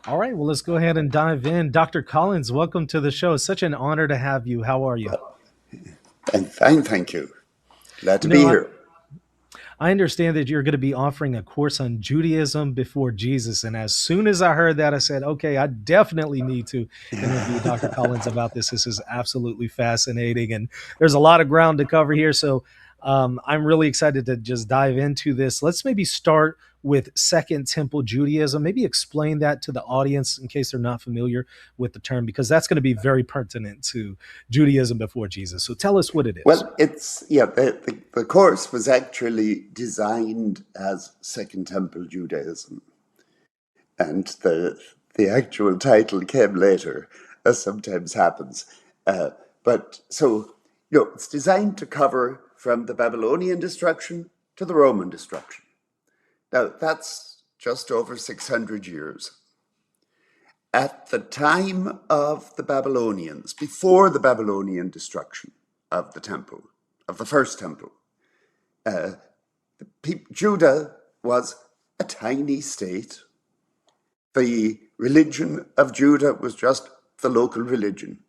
All right, well, let's go ahead and dive in. Dr. Collins, welcome to the show. It's such an honor to have you. How are you? Well, I'm fine, thank you. Glad to You be know, I, here. I understand that you're going to be offering a course on Judaism before Jesus. And as soon as I heard that, I said, okay, I definitely need to interview Dr. Collins about this. This is absolutely fascinating. And there's a lot of ground to cover here. So I'm really excited to just dive into this. Let's maybe start with Second Temple Judaism. Maybe explain that to the audience in case they're not familiar with the term, because that's going to be very pertinent to Judaism before Jesus. So tell us what it is. Well, the course was actually designed as Second Temple Judaism, and the actual title came later, as sometimes happens. But so it's designed to cover from the Babylonian destruction to the Roman destruction. Now that's just over 600 years. At the time of the Babylonians, before the Babylonian destruction of the temple, of the first temple, Judah was a tiny state. The religion of Judah was just the local religion.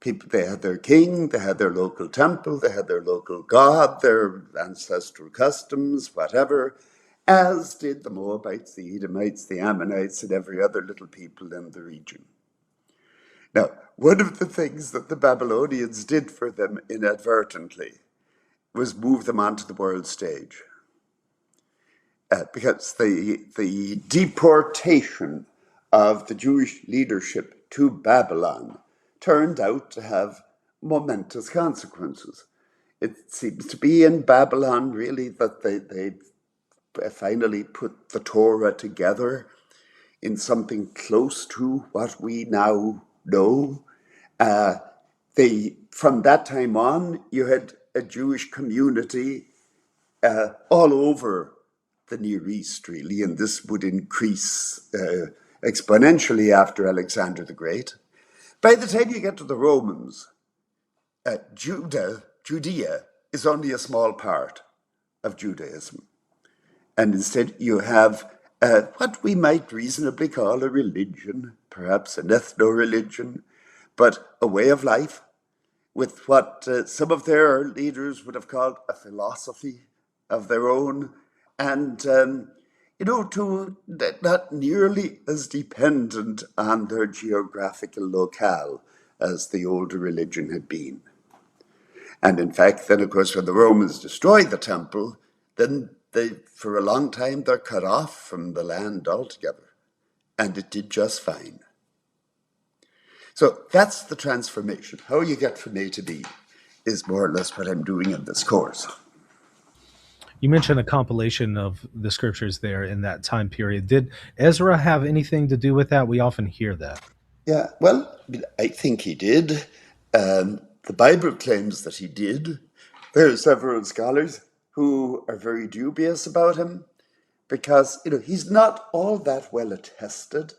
They had their king, they had their local temple, they had their local god, their ancestral customs, whatever, as did the Moabites, the Edomites, the Ammonites, and every other little people in the region. Now, one of the things that the Babylonians did for them inadvertently was move them onto the world stage. Because the deportation of the Jewish leadership to Babylon turned out to have momentous consequences. It seems to be in Babylon, really, that they finally put the Torah together in something close to what we now know. From that time on, you had a Jewish community all over the Near East, really, and this would increase exponentially after Alexander the Great. By the time you get to the Romans, Judea is only a small part of Judaism. And instead you have what we might reasonably call a religion, perhaps an ethno-religion, but a way of life with what some of their leaders would have called a philosophy of their own, and not nearly as dependent on their geographical locale as the older religion had been. And in fact, then of course, when the Romans destroyed the temple, then for a long time, they're cut off from the land altogether. And it did just fine. So that's the transformation. How you get from A to B is more or less what I'm doing in this course. You mentioned a compilation of the scriptures there in that time period. Did Ezra have anything to do with that? We often hear that. Yeah, well, I think he did. The Bible claims that he did. There are several scholars who are very dubious about him because, he's not all that well attested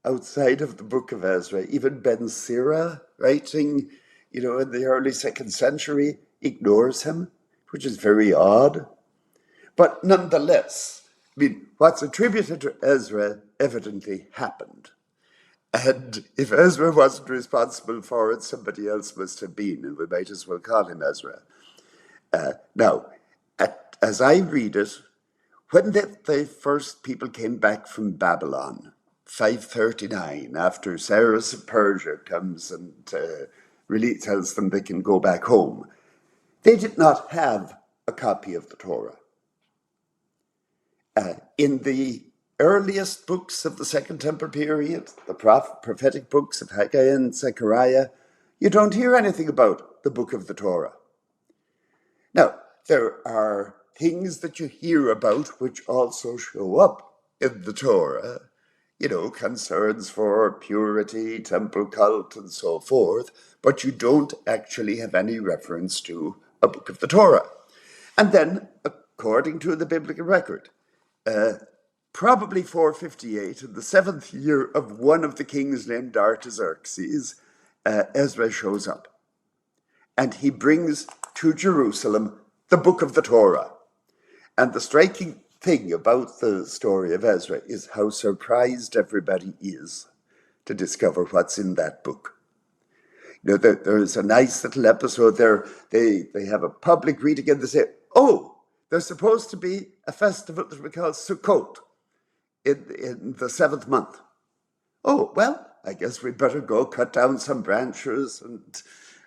outside of the book of Ezra. Even Ben Sira, writing, in the early 2nd century, ignores him, which is very odd. But nonetheless, what's attributed to Ezra evidently happened. And if Ezra wasn't responsible for it, somebody else must have been, and we might as well call him Ezra. Now, as I read it, when the first people came back from Babylon, 539, after Cyrus of Persia comes and really tells them they can go back home, they did not have a copy of the Torah. In the earliest books of the Second Temple period, the prophetic books of Haggai and Zechariah, you don't hear anything about the book of the Torah. Now, there are things that you hear about which also show up in the Torah, concerns for purity, temple cult, and so forth, but you don't actually have any reference to a book of the Torah. And then, according to the biblical record, probably 458, in the 7th year of one of the kings named Artaxerxes, Ezra shows up. And he brings to Jerusalem the book of the Torah. And the striking thing about the story of Ezra is how surprised everybody is to discover what's in that book. You know, there's a nice little episode there. They have a public reading and they say, oh, there's supposed to be a festival that we call Sukkot in the 7th month. Oh, well, I guess we better go cut down some branches and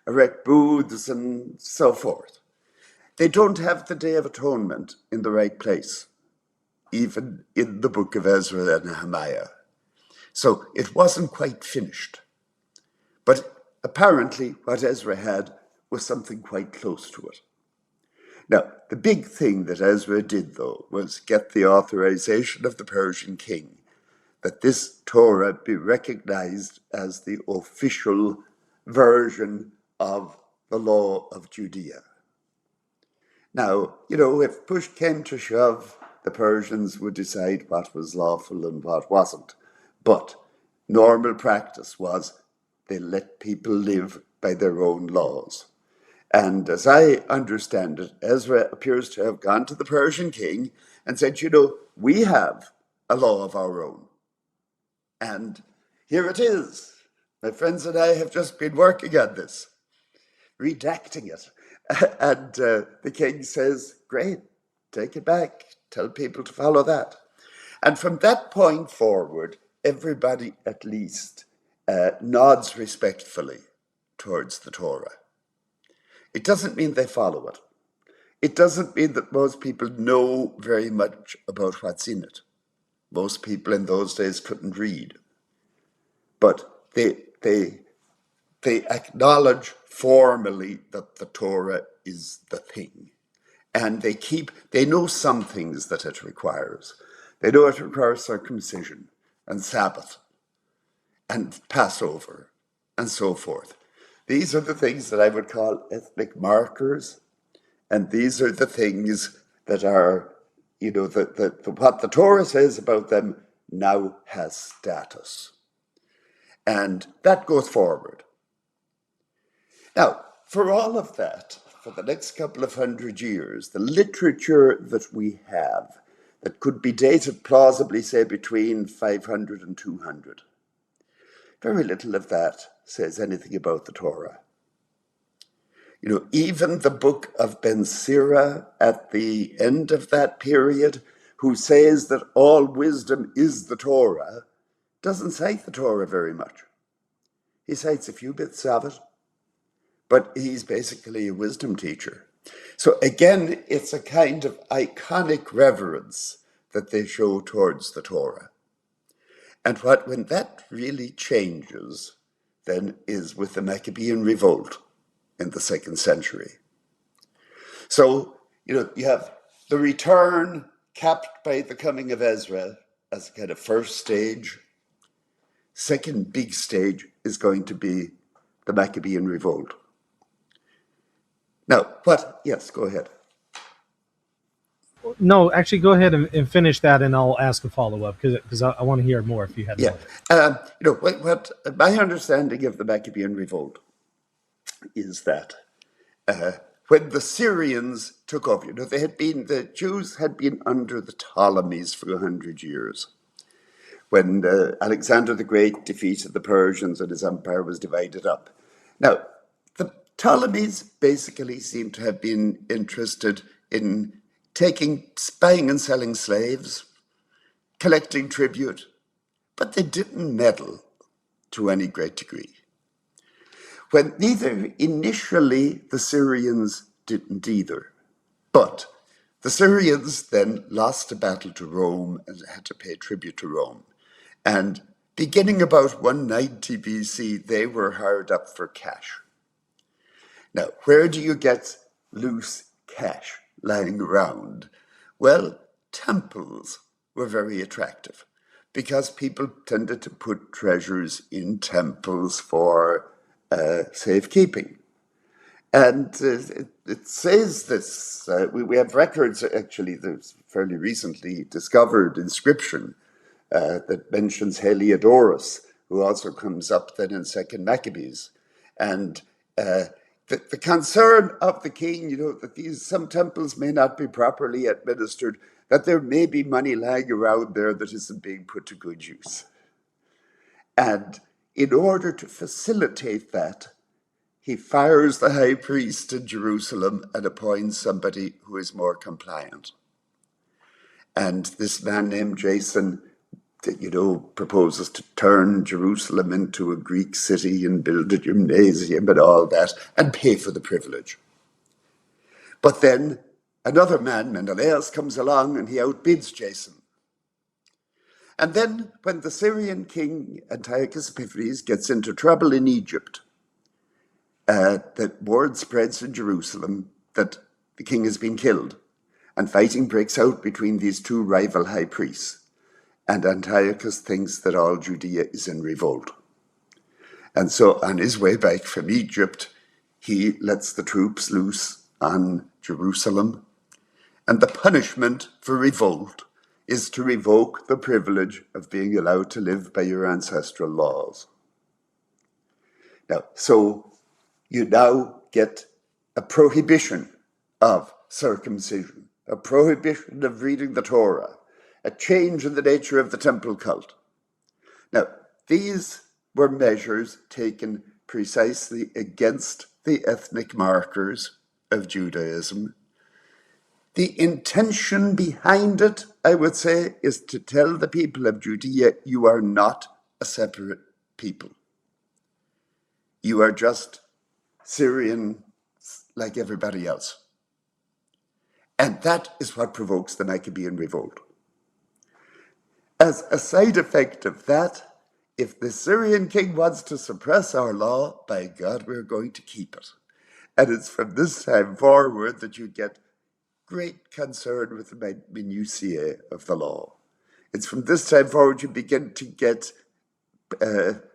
erect booths and so forth. They don't have the Day of Atonement in the right place, even in the book of Ezra and Nehemiah. So it wasn't quite finished. But apparently what Ezra had was something quite close to it. Now, the big thing that Ezra did, though, was get the authorization of the Persian king that this Torah be recognized as the official version of the law of Judea. Now, you know, if push came to shove, the Persians would decide what was lawful and what wasn't. But normal practice was they let people live by their own laws. And as I understand it, Ezra appears to have gone to the Persian king and said, you know, we have a law of our own. And here it is. My friends and I have just been working on this, redacting it. And the king says, great, take it back. Tell people to follow that. And from that point forward, everybody at least nods respectfully towards the Torah. It doesn't mean they follow it. It doesn't mean that most people know very much about what's in it. Most people in those days couldn't read. But they acknowledge formally that the Torah is the thing. And they know some things that it requires. They know it requires circumcision and Sabbath and Passover and so forth. These are the things that I would call ethnic markers. And these are the things that are, you know, what the Torah says about them now has status. And that goes forward. Now, for all of that, for the next couple of 100 years, the literature that we have that could be dated plausibly, say, between 500 and 200, very little of that says anything about the Torah. You know, even the book of Ben Sira at the end of that period, who says that all wisdom is the Torah, doesn't cite the Torah very much. He cites a few bits of it, but he's basically a wisdom teacher. So again, it's a kind of iconic reverence that they show towards the Torah. And when that really changes, then is with the Maccabean revolt in the 2nd century. So, you know, you have the return capped by the coming of Ezra as a kind of first stage. Second big stage is going to be the Maccabean revolt. Now, yes, go ahead. No, actually, go ahead and finish that, and I'll ask a follow-up because I want to hear more if you had Yeah. more. You know, what my understanding of the Maccabean revolt is that when the Syrians took over, you know, the Jews had been under the Ptolemies for 100 years. When Alexander the Great defeated the Persians and his empire was divided up. Now, the Ptolemies basically seem to have been interested in buying and selling slaves, collecting tribute, but they didn't meddle to any great degree. When neither initially the Syrians didn't either, but the Syrians then lost a battle to Rome and had to pay tribute to Rome. And beginning about 190 BC, they were hard up for cash. Now, where do you get loose cash lying around? Well, temples were very attractive because people tended to put treasures in temples for safekeeping. And it says this, we have records, actually, there's fairly recently discovered inscription that mentions Heliodorus, who also comes up then in 2nd Maccabees. And the concern of the king, you know, that some temples may not be properly administered, that there may be money lying around there that isn't being put to good use. And in order to facilitate that, he fires the high priest in Jerusalem and appoints somebody who is more compliant. And this man named Jason, proposes to turn Jerusalem into a Greek city and build a gymnasium and all that and pay for the privilege. But then another man, Menelaus, comes along and he outbids Jason. And then when the Syrian king Antiochus Epiphanes gets into trouble in Egypt, that word spreads in Jerusalem that the king has been killed, and fighting breaks out between these two rival high priests. And Antiochus thinks that all Judea is in revolt. And so on his way back from Egypt, he lets the troops loose on Jerusalem. And the punishment for revolt is to revoke the privilege of being allowed to live by your ancestral laws. Now, so you now get a prohibition of circumcision, a prohibition of reading the Torah, a change in the nature of the temple cult. Now, these were measures taken precisely against the ethnic markers of Judaism. The intention behind it, I would say, is to tell the people of Judea, you are not a separate people. You are just Syrian like everybody else. And that is what provokes the Maccabean revolt. As a side effect of that, if the Syrian king wants to suppress our law, by God, we're going to keep it. And it's from this time forward that you get great concern with the minutiae of the law. It's from this time forward you begin to get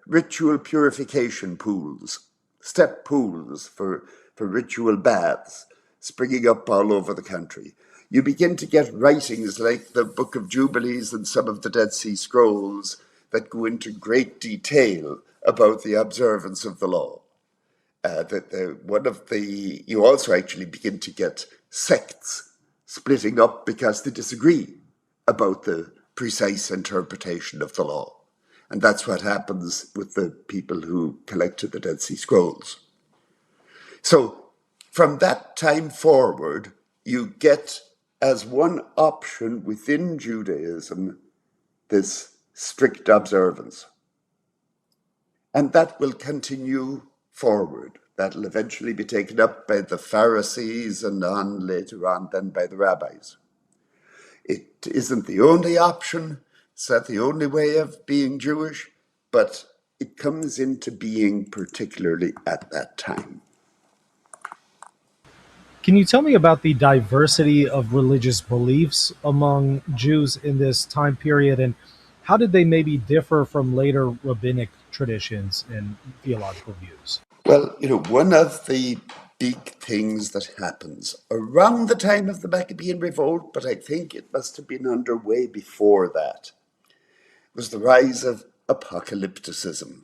ritual purification pools, step pools for ritual baths springing up all over the country. You begin to get writings like the Book of Jubilees and some of the Dead Sea Scrolls that go into great detail about the observance of the law. You also actually begin to get sects splitting up because they disagree about the precise interpretation of the law. And that's what happens with the people who collected the Dead Sea Scrolls. So from that time forward, you get as one option within Judaism this strict observance. And that will continue forward. That'll eventually be taken up by the Pharisees and later on then by the rabbis. It isn't the only option, it's not the only way of being Jewish, but it comes into being particularly at that time. Can you tell me about the diversity of religious beliefs among Jews in this time period, and how did they maybe differ from later rabbinic traditions and theological views? Well, one of the big things that happens around the time of the Maccabean revolt, but I think it must have been underway before that, was the rise of apocalypticism.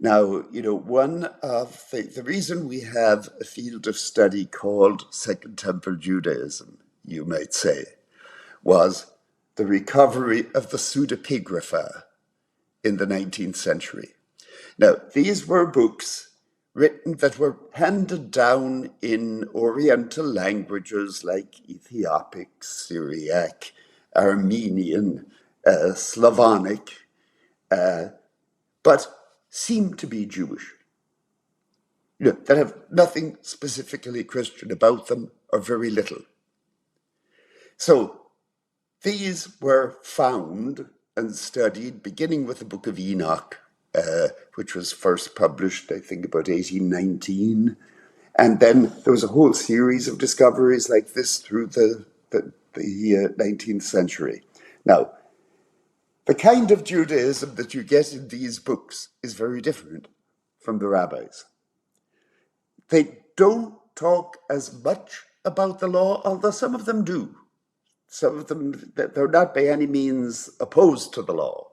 Now, one of the reason we have a field of study called Second Temple Judaism, you might say, was the recovery of the pseudepigrapha in the 19th century. Now, these were books written that were handed down in Oriental languages like Ethiopic, Syriac, Armenian, Slavonic, but seem to be Jewish, that have nothing specifically Christian about them, or very little. So these were found and studied, beginning with the Book of Enoch, which was first published, I think, about 1819. And then there was a whole series of discoveries like this through the 19th century. Now, the kind of Judaism that you get in these books is very different from the rabbis. They don't talk as much about the law, although some of them do. Some of them, they're not by any means opposed to the law.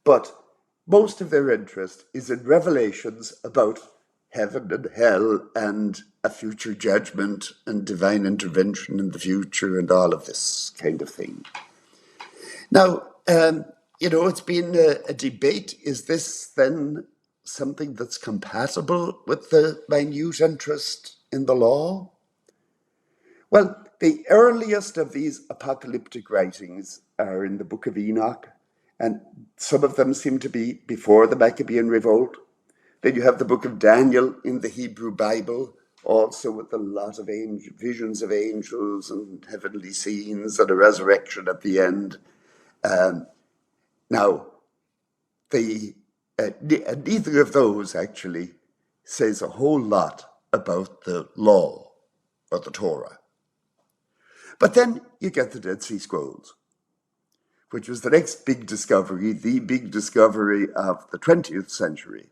But most of their interest is in revelations about heaven and hell and a future judgment and divine intervention in the future and all of this kind of thing. Now, it's been a debate. Is this then something that's compatible with the minute interest in the law? Well, the earliest of these apocalyptic writings are in the Book of Enoch, and some of them seem to be before the Maccabean revolt. Then you have the Book of Daniel in the Hebrew Bible, also with a lot of visions of angels and heavenly scenes and a resurrection at the end. Now, neither of those actually says a whole lot about the law or the Torah. But then you get the Dead Sea Scrolls, which was the next big discovery, the big discovery of the 20th century.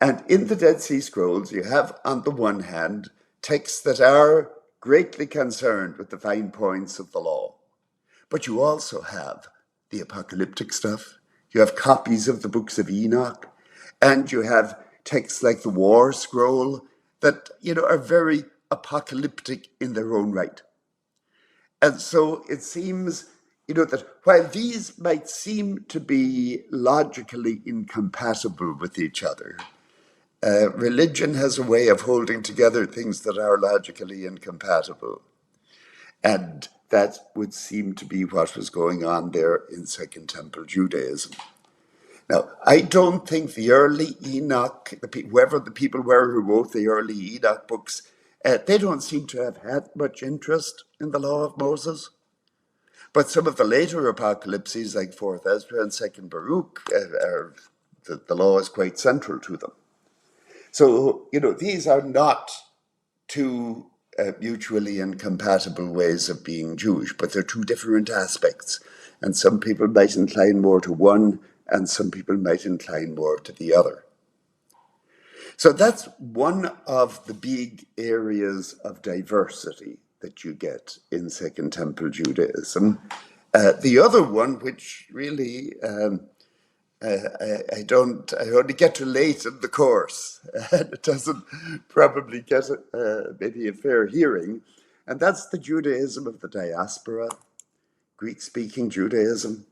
And in the Dead Sea Scrolls, you have, on the one hand, texts that are greatly concerned with the fine points of the law. But you also have the apocalyptic stuff. You have copies of the books of Enoch, and you have texts like the War Scroll that, are very apocalyptic in their own right. And so it seems, that while these might seem to be logically incompatible with each other, religion has a way of holding together things that are logically incompatible. And that would seem to be what was going on there in Second Temple Judaism. Now, I don't think the early Enoch, whoever the people were who wrote the early Enoch books, they don't seem to have had much interest in the law of Moses. But some of the later apocalypses, like 4th Ezra and 2nd Baruch, the law is quite central to them. So, these are not two mutually incompatible ways of being Jewish, but they're two different aspects. And some people might incline more to one, and some people might incline more to the other. So that's one of the big areas of diversity that you get in Second Temple Judaism. The other one, which really I only get to late in the course, and it doesn't probably get maybe a fair hearing, and that's the Judaism of the diaspora, Greek-speaking Judaism.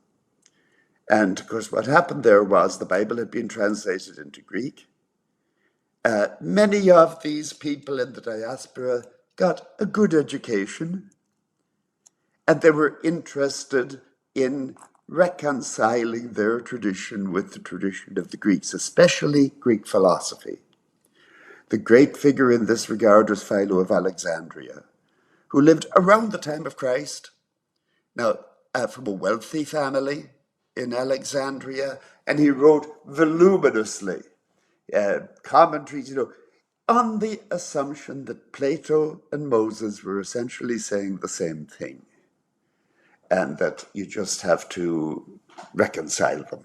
And of course, what happened there was the Bible had been translated into Greek. Many of these people in the diaspora got a good education, and they were interested in reconciling their tradition with the tradition of the Greeks, especially Greek philosophy. The great figure in this regard was Philo of Alexandria, who lived around the time of Christ. Now, from a wealthy family in Alexandria, and he wrote voluminously commentaries, on the assumption that Plato and Moses were essentially saying the same thing, and that you just have to reconcile them.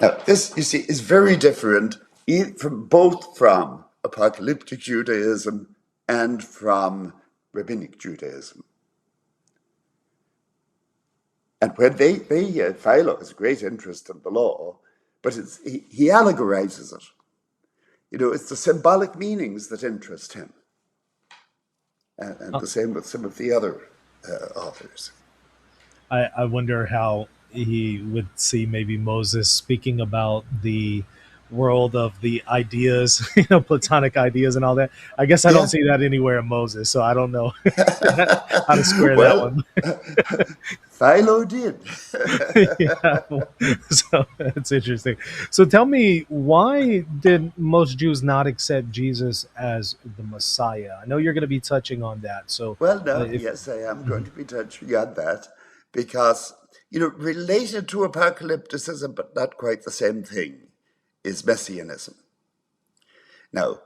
Now, this, you see, is very different both from apocalyptic Judaism and from rabbinic Judaism. And when Philo has great interest in the law, but he allegorizes it. It's the symbolic meanings that interest him. And the same with some of the other authors. I wonder how he would see maybe Moses speaking about the world of the ideas, Platonic ideas and all that. I guess I don't see that anywhere in Moses, so I don't know how to square that one. Philo did. Yeah, so it's interesting. So tell me, why did most Jews not accept Jesus as the Messiah? I know you're going to be touching on that. So, yes, I am going to be touching on that because, related to apocalypticism, but not quite the same thing, is Messianism. Now,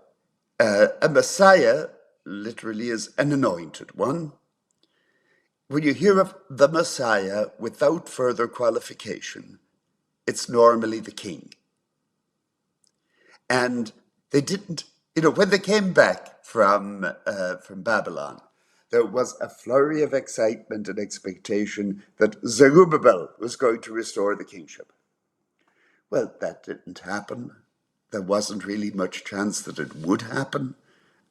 a Messiah literally is an anointed one. When you hear of the Messiah without further qualification, it's normally the king. And they didn't, when they came back from Babylon, there was a flurry of excitement and expectation that Zerubbabel was going to restore the kingship. Well, that didn't happen. there wasn't really much chance that it would happen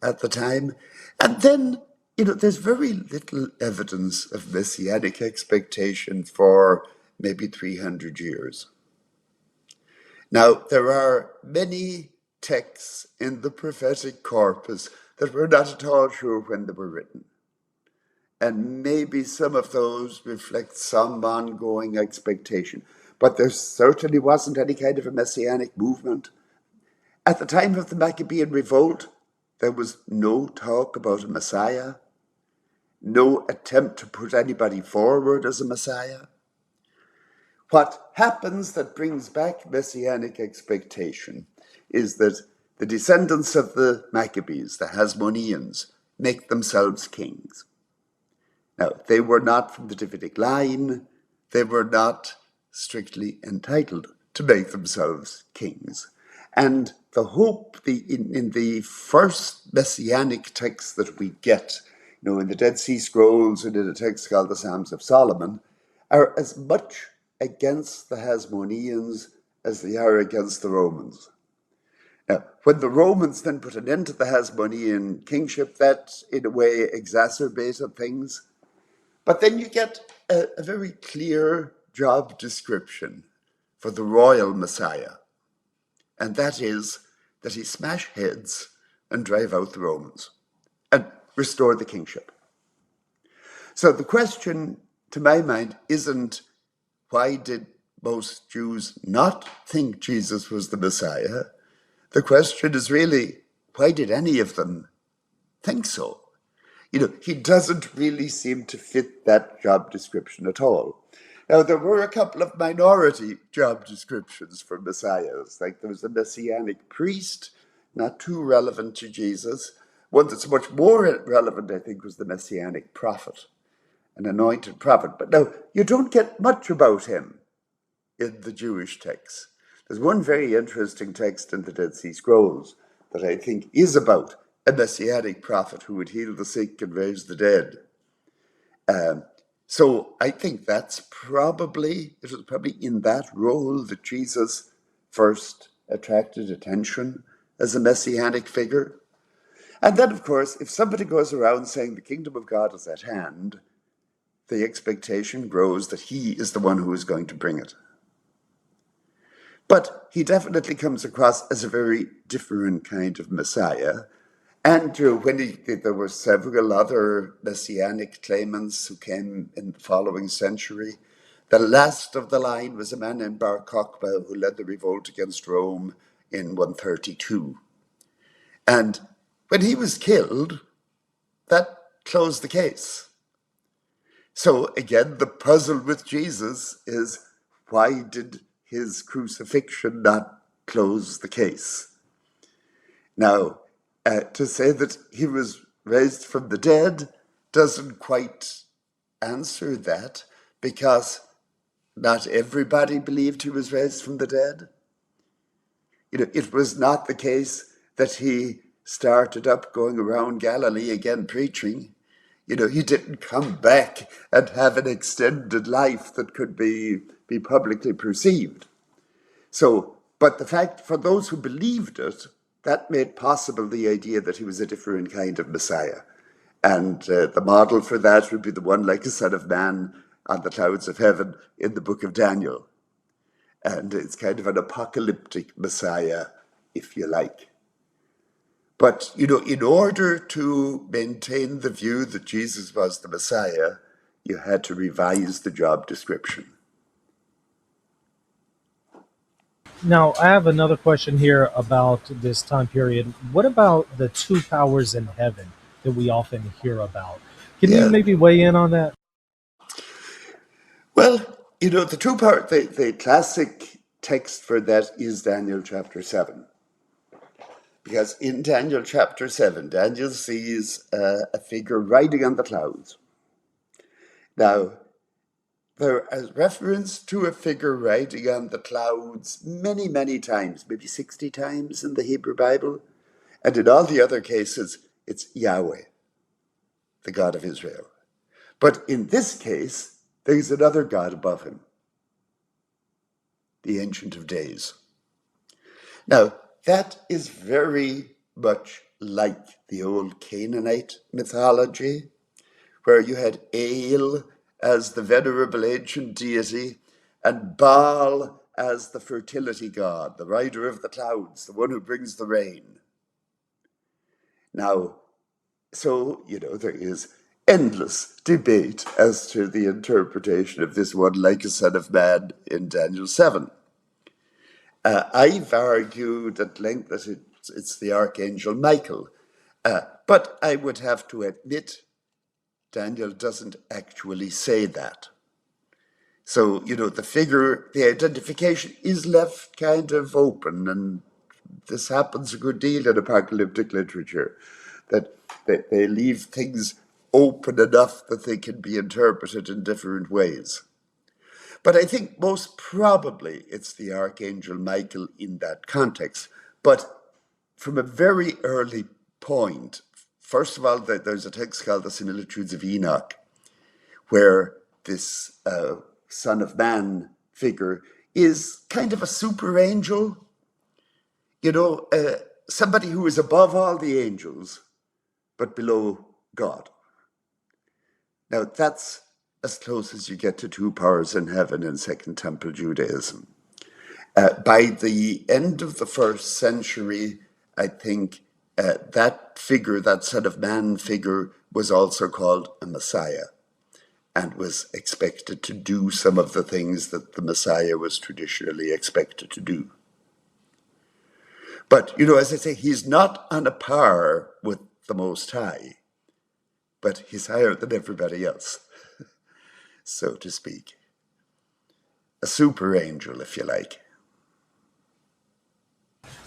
at the time. And then, there's very little evidence of messianic expectation for maybe 300 years. Now, there are many texts in the prophetic corpus that we're not at all sure when they were written. And maybe some of those reflect some ongoing expectation. But there certainly wasn't any kind of a messianic movement. At the time of the Maccabean revolt, there was no talk about a Messiah, no attempt to put anybody forward as a Messiah. What happens that brings back messianic expectation is that the descendants of the Maccabees, the Hasmoneans, make themselves kings. Now, they were not from the Davidic line. They were not strictly entitled to make themselves kings. And the hope in the first messianic text that we get, in the Dead Sea Scrolls and in a text called the Psalms of Solomon, are as much against the Hasmoneans as they are against the Romans. Now, when the Romans then put an end to the Hasmonean kingship, that in a way exacerbated things. But then you get a very clear job description for the royal Messiah. And that is that he smash heads and drive out the Romans and restore the kingship. So the question, to my mind, isn't why did most Jews not think Jesus was the Messiah? The question is really, why did any of them think so? He doesn't really seem to fit that job description at all. Now, there were a couple of minority job descriptions for messiahs, like there was a messianic priest, not too relevant to Jesus. One that's much more relevant, I think, was the messianic prophet, an anointed prophet. But now, you don't get much about him in the Jewish texts. There's one very interesting text in the Dead Sea Scrolls that I think is about a messianic prophet who would heal the sick and raise the dead. So I think it was probably in that role that Jesus first attracted attention as a messianic figure. And then, of course, if somebody goes around saying the kingdom of God is at hand, the expectation grows that he is the one who is going to bring it. But he definitely comes across as a very different kind of Messiah. And there were several other messianic claimants who came in the following century. The last of the line was a man named Bar Kokhba who led the revolt against Rome in 132. And when he was killed, that closed the case. So again, the puzzle with Jesus is, why did his crucifixion not close the case? Now, to say that he was raised from the dead doesn't quite answer that, because not everybody believed he was raised from the dead. It was not the case that he started up going around Galilee again preaching. He didn't come back and have an extended life that could be publicly perceived. So, but the fact, for those who believed it, that made possible the idea that he was a different kind of Messiah. And the model for that would be the one like a son of man on the clouds of heaven in the book of Daniel. And it's kind of an apocalyptic Messiah, if you like. But, in order to maintain the view that Jesus was the Messiah, you had to revise the job description. Now, I have another question here about this time period. What about the two powers in heaven that we often hear about? Can you Yeah. maybe weigh in on that? Well, the classic text for that is Daniel chapter 7. Because in Daniel chapter 7, Daniel sees a figure riding on the clouds. Now, there is reference to a figure riding on the clouds many, many times, maybe 60 times in the Hebrew Bible. And in all the other cases, it's Yahweh, the God of Israel. But in this case, there's another God above him, the Ancient of Days. Now, that is very much like the old Canaanite mythology, where you had Ale as the venerable ancient deity and Baal as the fertility god, the rider of the clouds, the one who brings the rain. Now, so, there is endless debate as to the interpretation of this one like a son of man in Daniel 7. I've argued at length that it's the archangel Michael, but I would have to admit Daniel doesn't actually say that. So, the identification is left kind of open, and this happens a good deal in apocalyptic literature, that they leave things open enough that they can be interpreted in different ways. But I think most probably it's the Archangel Michael in that context. But from a very early point, first of all, there's a text called the Similitudes of Enoch, where this Son of Man figure is kind of a super angel, somebody who is above all the angels, but below God. Now, that's as close as you get to two powers in heaven in Second Temple Judaism. By the end of the first century, I think that figure, that Son of Man figure, was also called a Messiah and was expected to do some of the things that the Messiah was traditionally expected to do. But, as I say, he's not on a par with the Most High, but he's higher than everybody else, so to speak. A super angel, if you like.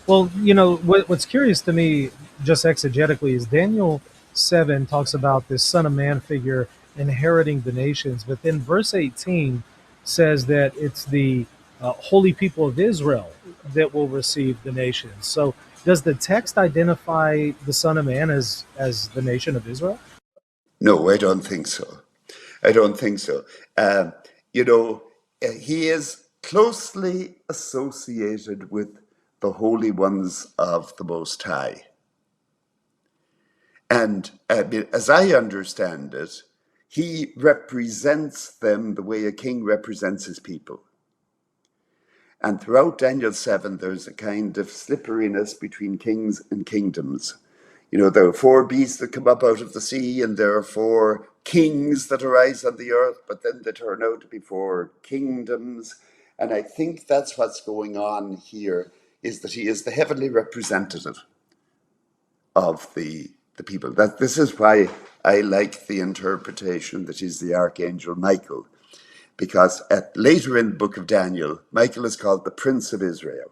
Well, what's curious to me, just exegetically, is Daniel 7 talks about this Son of Man figure inheriting the nations, but then verse 18 says that it's the holy people of Israel that will receive the nations. So, does the text identify the Son of Man as the nation of Israel? No, I don't think so. I don't think so. He is closely associated with the holy ones of the Most High. And as I understand it, he represents them the way a king represents his people. And throughout Daniel 7, there's a kind of slipperiness between kings and kingdoms. There are four beasts that come up out of the sea, and there are four kings that arise on the earth, but then they turn out to be four kingdoms. And I think that's what's going on here, is that he is the heavenly representative of the people. This is why I like the interpretation that he's the Archangel Michael, because later in the book of Daniel, Michael is called the Prince of Israel.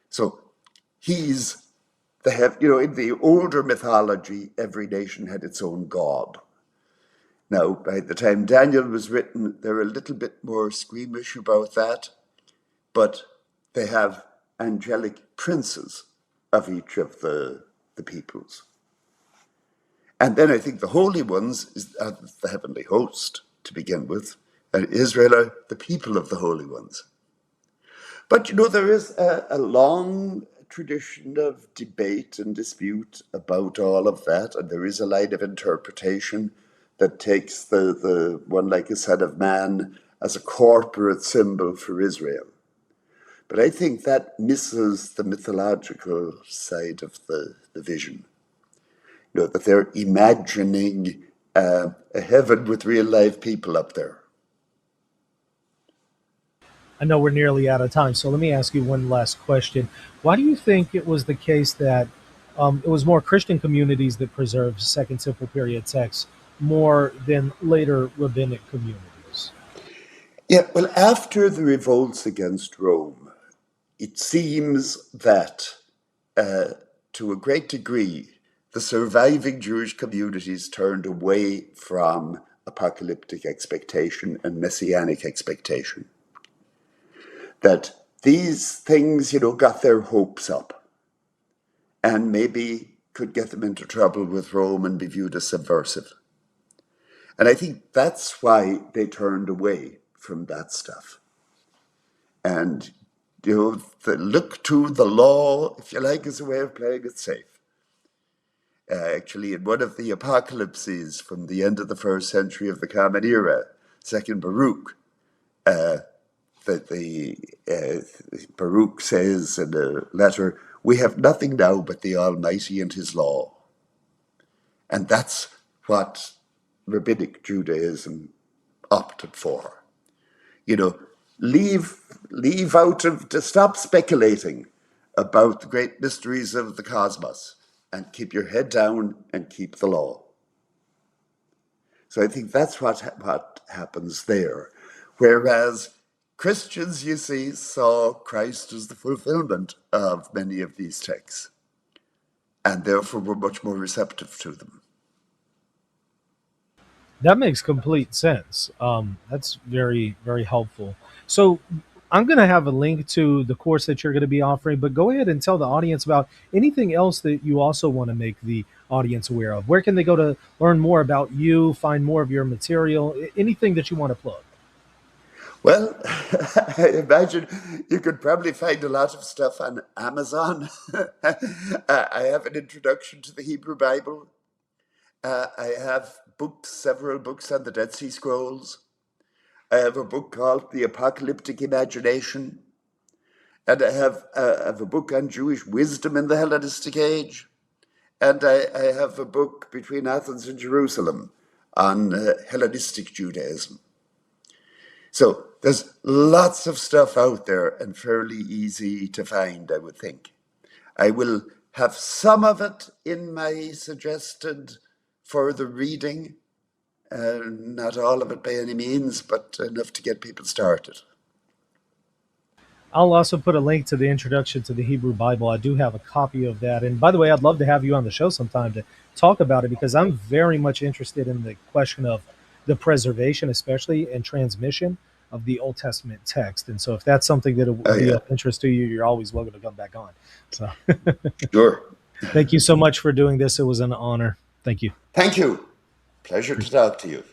So he's in the older mythology, every nation had its own god. Now, by the time Daniel was written, they're a little bit more squeamish about that, but they have angelic princes of each of the peoples. And then I think the holy ones is the heavenly host to begin with, and Israel are the people of the holy ones. But there is a long tradition of debate and dispute about all of that, and there is a line of interpretation that takes the one like a Son of Man as a corporate symbol for Israel. But I think that misses the mythological side of the vision. That they're imagining a heaven with real live people up there. I know we're nearly out of time, so let me ask you one last question. Why do you think it was the case that it was more Christian communities that preserved Second Temple period texts more than later rabbinic communities? Yeah, well, after the revolts against Rome, it seems that to a great degree, the surviving Jewish communities turned away from apocalyptic expectation and messianic expectation. That these things, got their hopes up and maybe could get them into trouble with Rome and be viewed as subversive. And I think that's why they turned away from that stuff. And look to the law, if you like, as a way of playing it safe. Actually, in one of the apocalypses from the end of the first century of the Common Era, Second Baruch, that Baruch says in a letter, "We have nothing now but the Almighty and His law," and that's what Rabbinic Judaism opted for. Leave out of to stop speculating about the great mysteries of the cosmos and keep your head down and keep the law. So I think that's what happens there. Whereas Christians, you see, saw Christ as the fulfillment of many of these texts, and therefore were much more receptive to them. That makes complete sense. That's very, very helpful. So I'm going to have a link to the course that you're going to be offering, but go ahead and tell the audience about anything else that you also want to make the audience aware of. Where can they go to learn more about you, find more of your material, anything that you want to plug? Well, I imagine you could probably find a lot of stuff on Amazon. I have an introduction to the Hebrew Bible. I have several books on the Dead Sea Scrolls. I have a book called The Apocalyptic Imagination. And I have a book on Jewish wisdom in the Hellenistic Age. And I have a book Between Athens and Jerusalem on Hellenistic Judaism. So there's lots of stuff out there and fairly easy to find, I would think. I will have some of it in my suggested further reading, not all of it by any means, but enough to get people started. I'll also put a link to the introduction to the Hebrew Bible. I do have a copy of that. And by the way, I'd love to have you on the show sometime to talk about it because I'm very much interested in the question of the preservation, especially and transmission of the Old Testament text. And so if that's something that would Oh, be yeah, of interest to you, you're always welcome to come back on. So sure. thank you so much for doing this. It was an honor. Thank you. Thank you. Pleasure to talk to you.